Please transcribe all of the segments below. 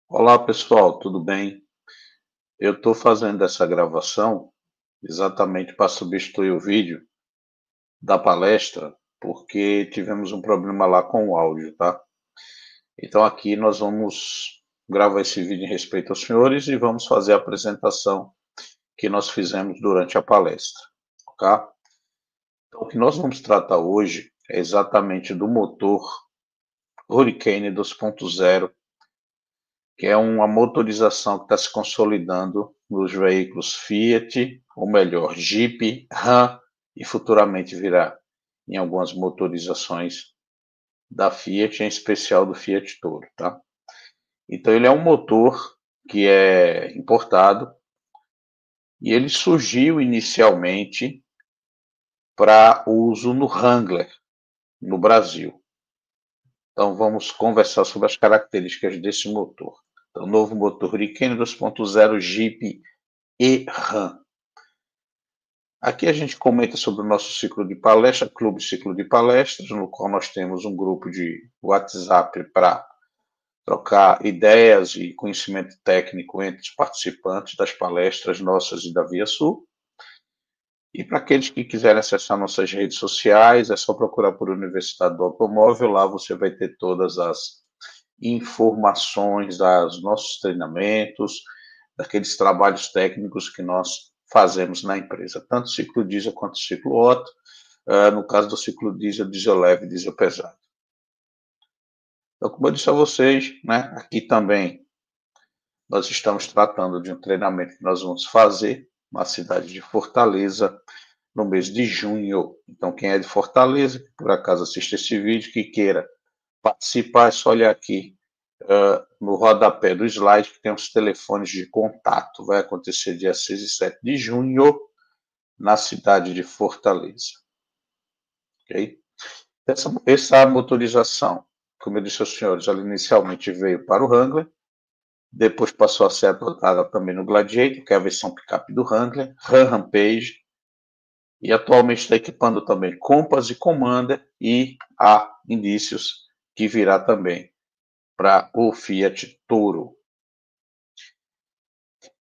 Olá pessoal, tudo bem? Eu estou fazendo essa gravação exatamente para substituir o vídeo da palestra, porque tivemos um problema lá com o áudio, tá? Então aqui nós vamos gravar esse vídeo em respeito aos senhores e vamos fazer a apresentação que nós fizemos durante a palestra, tá? Então o que nós vamos tratar hoje é exatamente do motor Hurricane 2.0, que é uma motorização que está se consolidando nos veículos Fiat, ou melhor, Jeep, Ram, e futuramente virá em algumas motorizações da Fiat, em especial do Fiat Toro, tá? Então ele é um motor que é importado e ele surgiu inicialmente para uso no Wrangler, no Brasil. Então vamos conversar sobre as características desse motor. Então, novo motor Hurricane 2.0 Jeep e Ram. Aqui a gente comenta sobre o nosso ciclo de palestra, Clube Ciclo de Palestras, no qual nós temos um grupo de WhatsApp para trocar ideias e conhecimento técnico entre os participantes das palestras nossas e da Via Sul. E para aqueles que quiserem acessar nossas redes sociais, é só procurar por Universidade do Automóvel, lá você vai ter todas as informações dos nossos treinamentos, daqueles trabalhos técnicos que nós fazemos na empresa, tanto ciclo diesel quanto ciclo Otto, no caso do ciclo diesel, diesel leve e diesel pesado. Então, como eu disse a vocês, né, aqui também nós estamos tratando de um treinamento que nós vamos fazer na cidade de Fortaleza, no mês de junho. Então, quem é de Fortaleza, que por acaso assiste esse vídeo, que queira participar, é só olhar aqui no rodapé do slide, que tem os telefones de contato. Vai acontecer dia 6 e 7 de junho, na cidade de Fortaleza. Okay? Essa motorização, como eu disse aos senhores, ela inicialmente veio para o Wrangler, depois passou a ser adotada também no Gladiator, que é a versão picape do Wrangler, Ram Rampage, e atualmente está equipando também Compass e Commander, e há indícios que virá também para o Fiat Toro.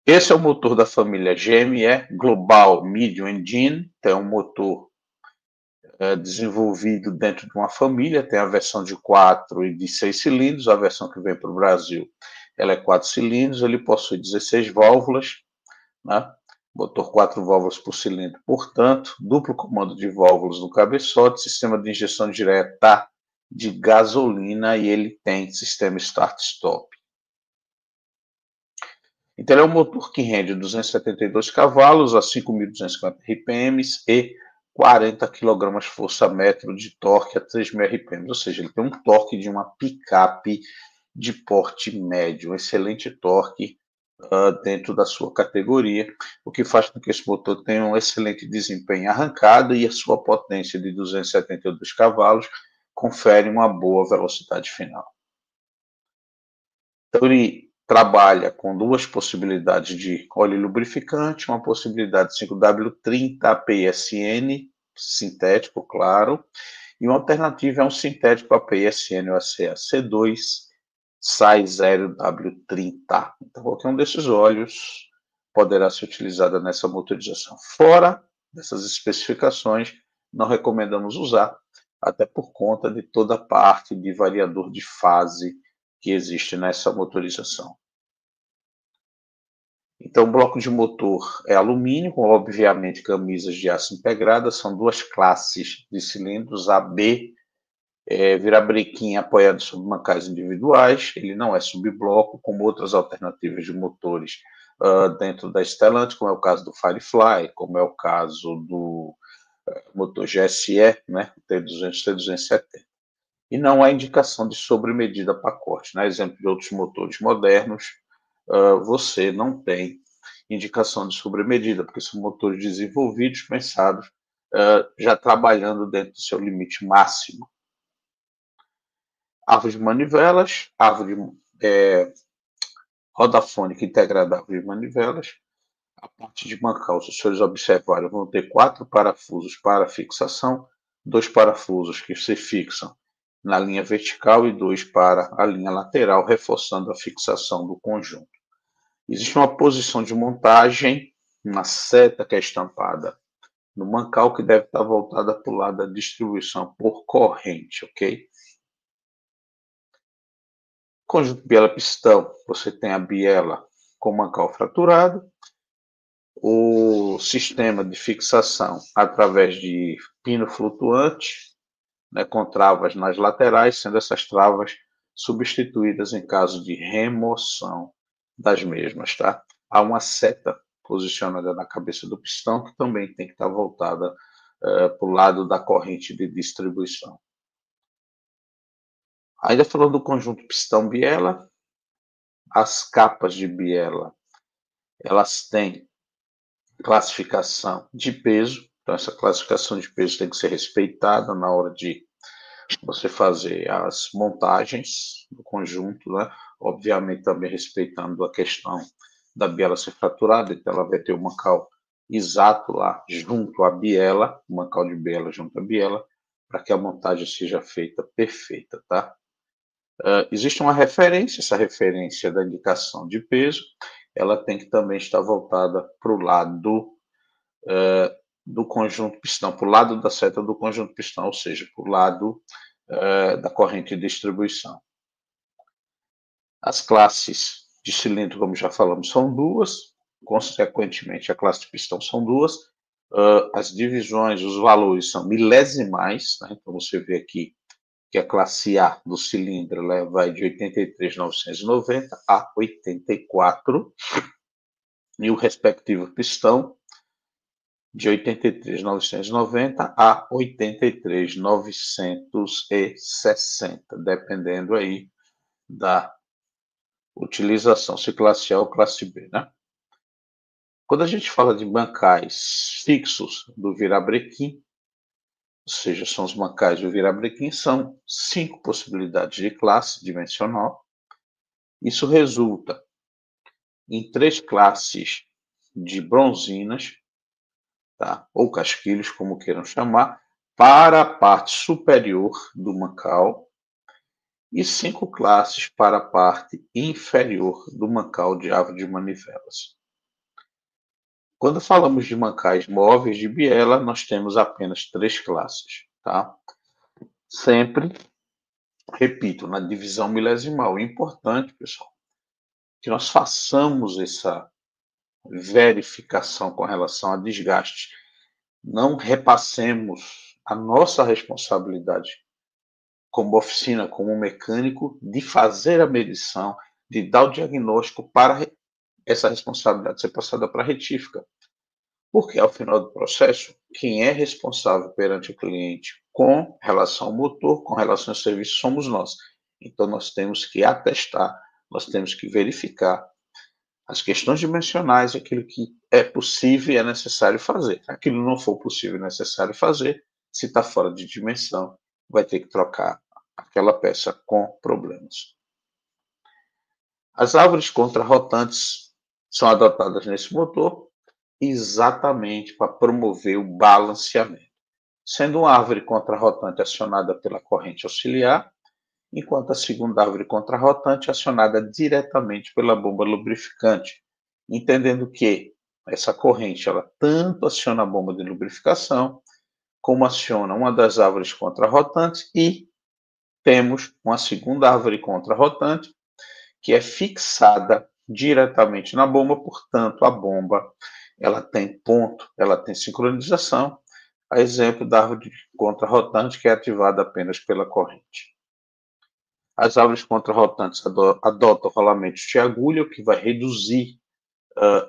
Esse é o motor da família GME Global Medium Engine, é um motor desenvolvido dentro de uma família, tem a versão de 4 e de 6 cilindros, a versão que vem para o Brasil ela é 4 cilindros, ele possui 16 válvulas, né? Motor 4 válvulas por cilindro, portanto, duplo comando de válvulas no cabeçote, sistema de injeção direta de gasolina e ele tem sistema start-stop. Então, ele é um motor que rende 272 cavalos a 5.250 RPM e 40 kgfm de torque a 3.000 RPM, ou seja, ele tem um torque de uma picape de porte médio, um excelente torque dentro da sua categoria, o que faz com que esse motor tenha um excelente desempenho arrancado e a sua potência de 272 cavalos confere uma boa velocidade final. Então, ele trabalha com duas possibilidades de óleo lubrificante, uma possibilidade 5W30 PSN, sintético, claro, e uma alternativa é um sintético APSN UACA C2 SAI 0W30. Então, qualquer um desses óleos poderá ser utilizado nessa motorização. Fora dessas especificações, não recomendamos usar, até por conta de toda a parte de variador de fase que existe nessa motorização. Então, o bloco de motor é alumínio, com obviamente camisas de aço integradas, são duas classes de cilindros, A, B, virabrequim apoiado sobre mancais individuais, ele não é subbloco, como outras alternativas de motores dentro da Stellantis, como é o caso do Firefly, como é o caso do motor GSE, né, T200, T270. E não há indicação de sobremedida pacote. Né? Exemplo de outros motores modernos, você não tem indicação de sobremedida, porque são motores desenvolvidos, pensados, já trabalhando dentro do seu limite máximo. Árvore de manivelas, árvore rodafônica integrada à árvore de manivelas. A parte de mancal, se os senhores observarem, vão ter 4 parafusos para fixação, 2 parafusos que se fixam na linha vertical e 2 para a linha lateral, reforçando a fixação do conjunto. Existe uma posição de montagem, uma seta que é estampada no mancal, que deve estar voltada para o lado da distribuição por corrente, ok? Conjunto biela-pistão, você tem a biela com mancal fraturado, o sistema de fixação através de pino flutuante, né, com travas nas laterais, sendo essas travas substituídas em caso de remoção das mesmas, tá? Há uma seta posicionada na cabeça do pistão que também tem que estar voltada para o lado da corrente de distribuição. Ainda falando do conjunto pistão-biela, as capas de biela, elas têm classificação de peso, então essa classificação de peso tem que ser respeitada na hora de você fazer as montagens do conjunto, né? Obviamente também respeitando a questão da biela ser fraturada, então ela vai ter o mancal exato lá junto à biela, o mancal de biela junto à biela, para que a montagem seja feita perfeita, tá? Existe uma referência, essa referência da indicação de peso, ela tem que também estar voltada para o lado do conjunto pistão, para o lado da seta do conjunto pistão, ou seja, para o lado da corrente de distribuição. As classes de cilindro, como já falamos, são duas, consequentemente a classe de pistão são duas, as divisões, os valores são milesimais, né? Então você vê aqui que a classe A do cilindro vai de 83.990 a 84, e o respectivo pistão de 83.990 a 83.960, dependendo aí da utilização, se classe A ou classe B, né? Quando a gente fala de bancais fixos do virabrequim, ou seja, são os bancais do virabrequim, são 5 possibilidades de classe dimensional. Isso resulta em 3 classes de bronzinas, tá? Ou casquilhos, como queiram chamar, para a parte superior do mancal, e 5 classes para a parte inferior do mancal de árvore de manivelas. Quando falamos de mancais móveis de biela, nós temos apenas 3 classes, tá? Sempre, repito, na divisão milesimal. É importante, pessoal, que nós façamos essa verificação com relação a desgaste. Não repassemos a nossa responsabilidade como oficina, como mecânico, de fazer a medição, de dar o diagnóstico para essa responsabilidade ser passada para a retífica. Porque, ao final do processo, quem é responsável perante o cliente com relação ao motor, com relação ao serviço, somos nós. Então, nós temos que atestar, nós temos que verificar as questões dimensionais, aquilo que é possível e é necessário fazer. Aquilo não for possível e necessário fazer, se está fora de dimensão, vai ter que trocar aquela peça com problemas. As árvores contrarrotantes são adotadas nesse motor exatamente para promover o balanceamento, sendo uma árvore contrarrotante acionada pela corrente auxiliar, enquanto a segunda árvore contrarrotante é acionada diretamente pela bomba lubrificante, entendendo que essa corrente ela tanto aciona a bomba de lubrificação, como aciona uma das árvores contrarrotantes, e temos uma segunda árvore contrarrotante que é fixada diretamente na bomba, portanto, a bomba ela tem ponto, ela tem sincronização, a exemplo da árvore contrarrotante, que é ativada apenas pela corrente. As árvores contrarrotantes adotam rolamentos de agulha, o que vai reduzir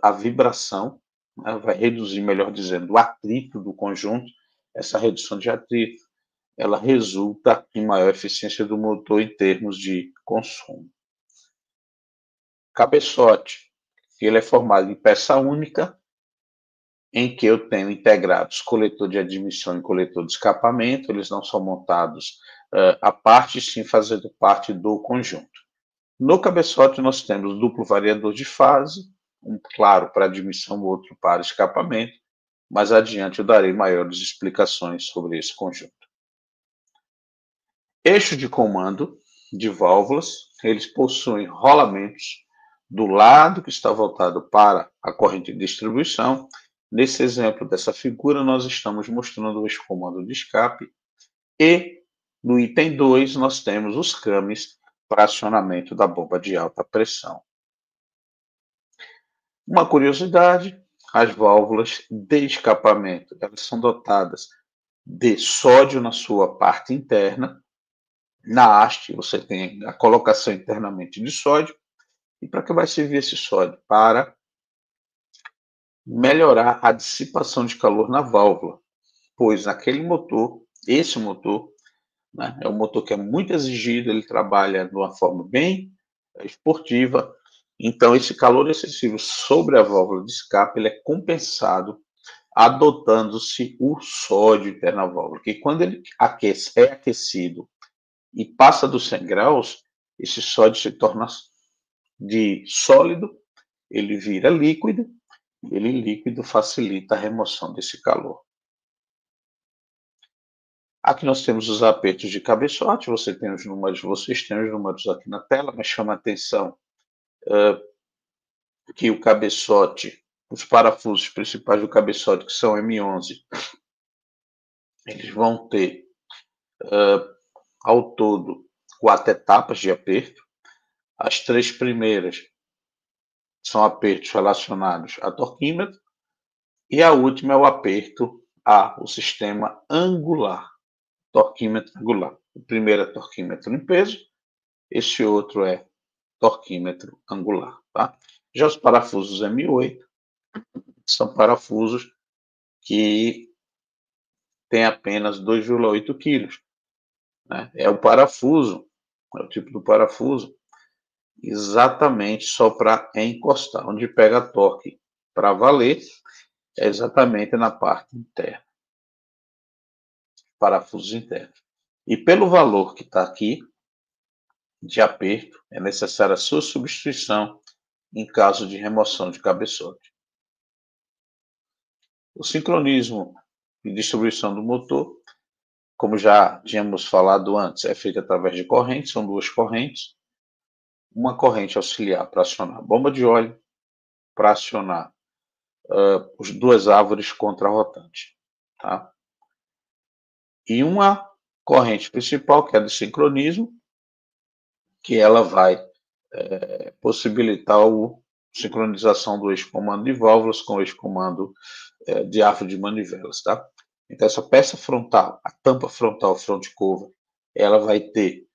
a vibração, né, vai reduzir, melhor dizendo, o atrito do conjunto. Essa redução de atrito, ela resulta em maior eficiência do motor em termos de consumo. Cabeçote, ele é formado em peça única, em que eu tenho integrados coletor de admissão e coletor de escapamento. Eles não são montados à parte, sim fazendo parte do conjunto. No cabeçote nós temos duplo variador de fase, um claro para admissão, outro para escapamento. Mais adiante eu darei maiores explicações sobre esse conjunto. Eixo de comando de válvulas, eles possuem rolamentos do lado que está voltado para a corrente de distribuição. Nesse exemplo dessa figura, nós estamos mostrando o eixo comando de escape e no item 2 nós temos os cames para acionamento da bomba de alta pressão. Uma curiosidade, as válvulas de escapamento, elas são dotadas de sódio na sua parte interna. Na haste você tem a colocação internamente de sódio. E para que vai servir esse sódio? Para melhorar a dissipação de calor na válvula, pois aquele motor, esse motor, né, é um motor que é muito exigido, ele trabalha de uma forma bem esportiva, então esse calor excessivo sobre a válvula de escape ele é compensado adotando-se o sódio interno na válvula, que quando ele é aquecido e passa dos 100 graus, esse sódio se torna de sólido, ele vira líquido, e ele líquido facilita a remoção desse calor. Aqui nós temos os apertos de cabeçote, vocês têm os números aqui na tela, mas chama a atenção que o cabeçote, os parafusos principais do cabeçote, que são M11, eles vão ter ao todo 4 etapas de aperto. As 3 primeiras são apertos relacionados a torquímetro e a última é o aperto o sistema angular, torquímetro angular. O primeiro é torquímetro em peso, esse outro é torquímetro angular. Tá? Já os parafusos M8 são parafusos que têm apenas 2,8 kg. Né? É o parafuso, é o tipo do parafuso, exatamente só para encostar. Onde pega torque para valer é exatamente na parte interna, parafusos internos. E pelo valor que está aqui, de aperto, é necessária a sua substituição em caso de remoção de cabeçote. O sincronismo e distribuição do motor, como já tínhamos falado antes, é feito através de correntes, são 2 correntes. Uma corrente auxiliar para acionar a bomba de óleo, para acionar as 2 árvores contrarrotantes. Tá? E uma corrente principal, que é a de sincronismo, que ela vai possibilitar a sincronização do eixo comando de válvulas com o eixo comando de árvore de manivelas. Tá? Então, essa peça frontal, a tampa frontal front cover, ela vai ter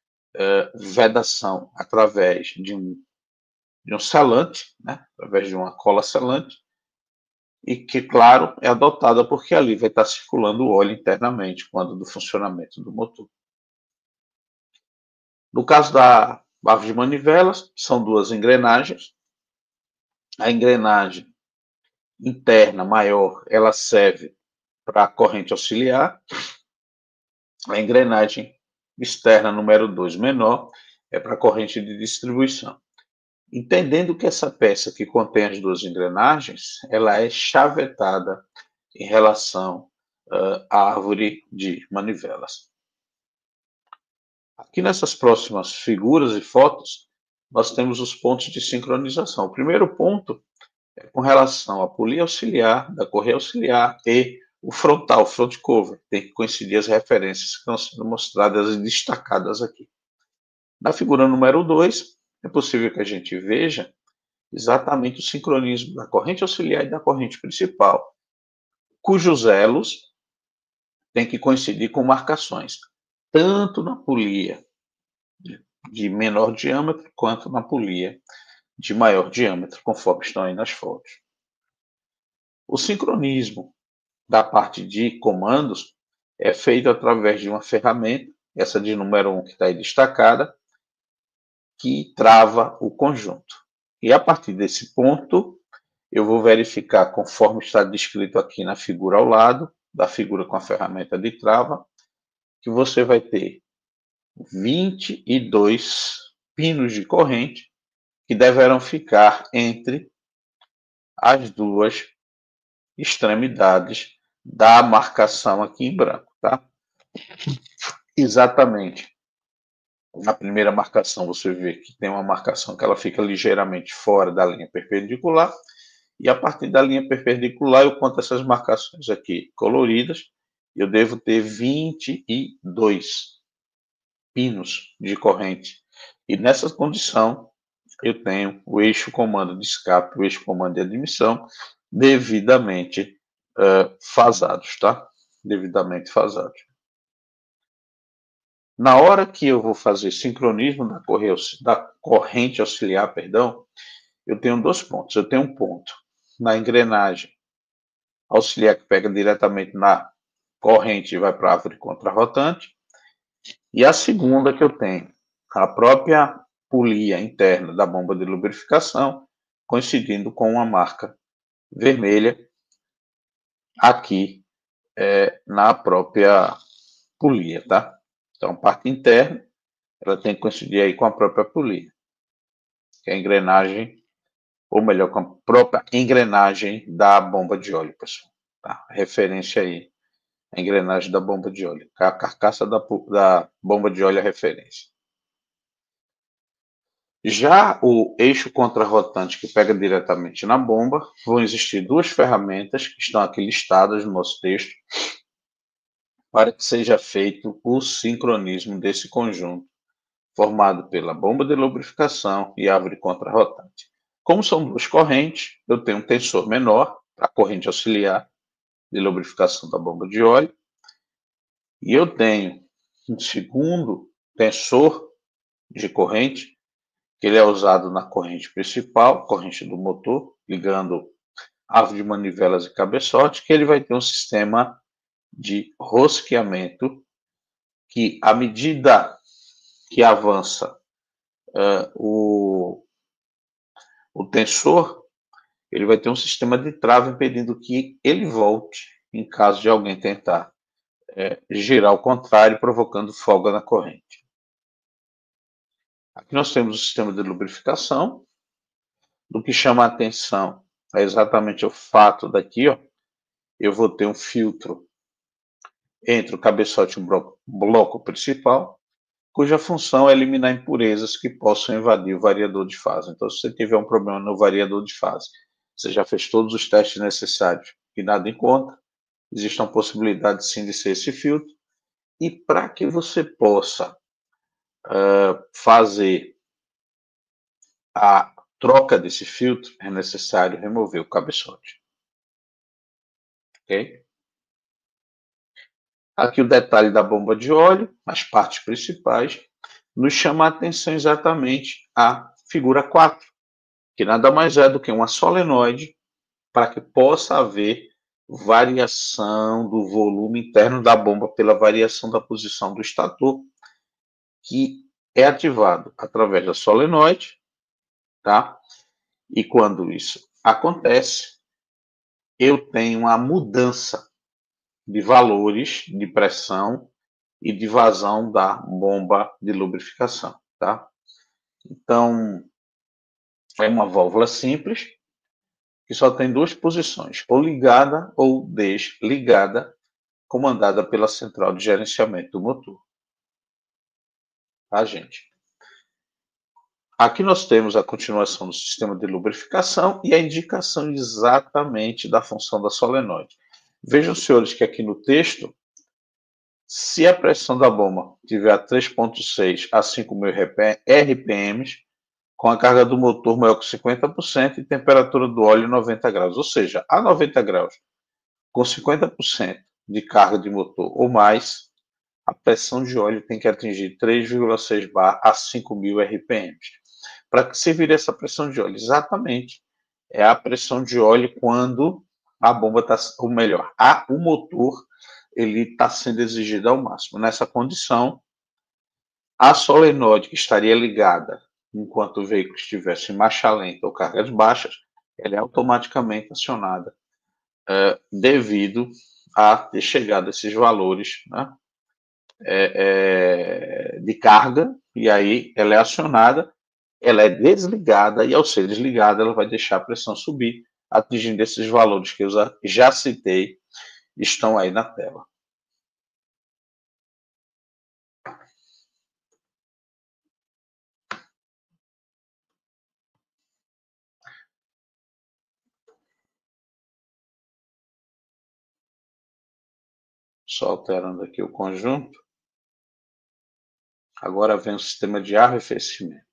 vedação através de um selante, né? Através de uma cola selante, e que, claro, é adotada porque ali vai estar circulando o óleo internamente quando do funcionamento do motor. No caso da árvore de manivelas, são 2 engrenagens. A engrenagem interna maior, ela serve para a corrente auxiliar. A engrenagem externa número 2 menor é para a corrente de distribuição. Entendendo que essa peça que contém as 2 engrenagens, ela é chavetada em relação à árvore de manivelas. Aqui nessas próximas figuras e fotos, nós temos os pontos de sincronização. O primeiro ponto é com relação à polia auxiliar, da correia auxiliar e o frontal, front cover. Tem que coincidir as referências que estão sendo mostradas e destacadas aqui. Na figura número 2, é possível que a gente veja exatamente o sincronismo da corrente auxiliar e da corrente principal, cujos elos têm que coincidir com marcações, tanto na polia de menor diâmetro quanto na polia de maior diâmetro, conforme estão aí nas fotos. O sincronismo da parte de comandos é feito através de uma ferramenta, essa de número 1 que está aí destacada, que trava o conjunto. E a partir desse ponto, eu vou verificar, conforme está descrito aqui na figura ao lado, da figura com a ferramenta de trava, que você vai ter 22 pinos de corrente que deverão ficar entre as 2 extremidades da marcação aqui em branco, tá? Exatamente Na primeira marcação, você vê que tem uma marcação que ela fica ligeiramente fora da linha perpendicular, e a partir da linha perpendicular eu conto essas marcações aqui coloridas, eu devo ter 22 pinos de corrente. E nessa condição, eu tenho o eixo comando de escape, o eixo comando de admissão, devidamente fasados, tá? Devidamente fasados. Na hora que eu vou fazer sincronismo da corrente auxiliar, perdão, eu tenho dois pontos. Eu tenho um ponto na engrenagem auxiliar que pega diretamente na corrente e vai para a árvore contrarrotante. E a segunda que eu tenho, a própria polia interna da bomba de lubrificação, coincidindo com uma marca vermelha aqui na própria polia, tá? Então, parte interna, ela tem que coincidir aí com a própria polia, que é a engrenagem, ou melhor, com a própria engrenagem da bomba de óleo, pessoal. Tá? Referência aí, a engrenagem da bomba de óleo. A carcaça da bomba de óleo é referência. Já o eixo contrarrotante que pega diretamente na bomba, vão existir duas ferramentas que estão aqui listadas no nosso texto para que seja feito o sincronismo desse conjunto, formado pela bomba de lubrificação e árvore contrarrotante. Como são duas correntes, eu tenho um tensor menor, a corrente auxiliar de lubrificação da bomba de óleo, e eu tenho um segundo tensor de corrente, que ele é usado na corrente principal, corrente do motor, ligando árvore de manivelas e cabeçote, que ele vai ter um sistema de rosqueamento que, à medida que avança o tensor, ele vai ter um sistema de trava impedindo que ele volte em caso de alguém tentar girar ao contrário, provocando folga na corrente. Aqui nós temos o sistema de lubrificação. Do que chama a atenção é exatamente o fato daqui, ó, eu vou ter um filtro entre o cabeçote e o bloco principal, cuja função é eliminar impurezas que possam invadir o variador de fase. Então, se você tiver um problema no variador de fase, você já fez todos os testes necessários e nada encontra, existe uma possibilidade sim de ser esse filtro. E para que você possa fazer a troca desse filtro, é necessário remover o cabeçote. Ok? Aqui o detalhe da bomba de óleo, as partes principais, nos chama a atenção exatamente a figura 4, que nada mais é do que uma solenoide para que possa haver variação do volume interno da bomba pela variação da posição do estator, que é ativado através da solenoide, tá? E quando isso acontece, eu tenho uma mudança de valores de pressão e de vazão da bomba de lubrificação, tá? Então, é uma válvula simples que só tem duas posições, ou ligada ou desligada, comandada pela central de gerenciamento do motor. Tá, gente? Aqui nós temos a continuação do sistema de lubrificação e a indicação exatamente da função da solenoide. Vejam, senhores, que aqui no texto, se a pressão da bomba tiver a 3.6 a 5.000 RPM, com a carga do motor maior que 50% e temperatura do óleo 90 graus, ou seja, a 90 graus, com 50% de carga de motor ou mais, a pressão de óleo tem que atingir 3,6 bar a 5.000 RPM. Para que servir essa pressão de óleo? Exatamente. É a pressão de óleo quando a bomba está, ou melhor, o motor ele está sendo exigido ao máximo. Nessa condição, a solenoide que estaria ligada enquanto o veículo estivesse em marcha lenta ou cargas baixas, ela é automaticamente acionada devido a ter chegado a esses valores, né, de carga, e aí ela é acionada, ela é desligada, e ao ser desligada, ela vai deixar a pressão subir, atingindo esses valores que eu já citei, estão aí na tela. Só alterando aqui o conjunto. Agora vem o sistema de arrefecimento.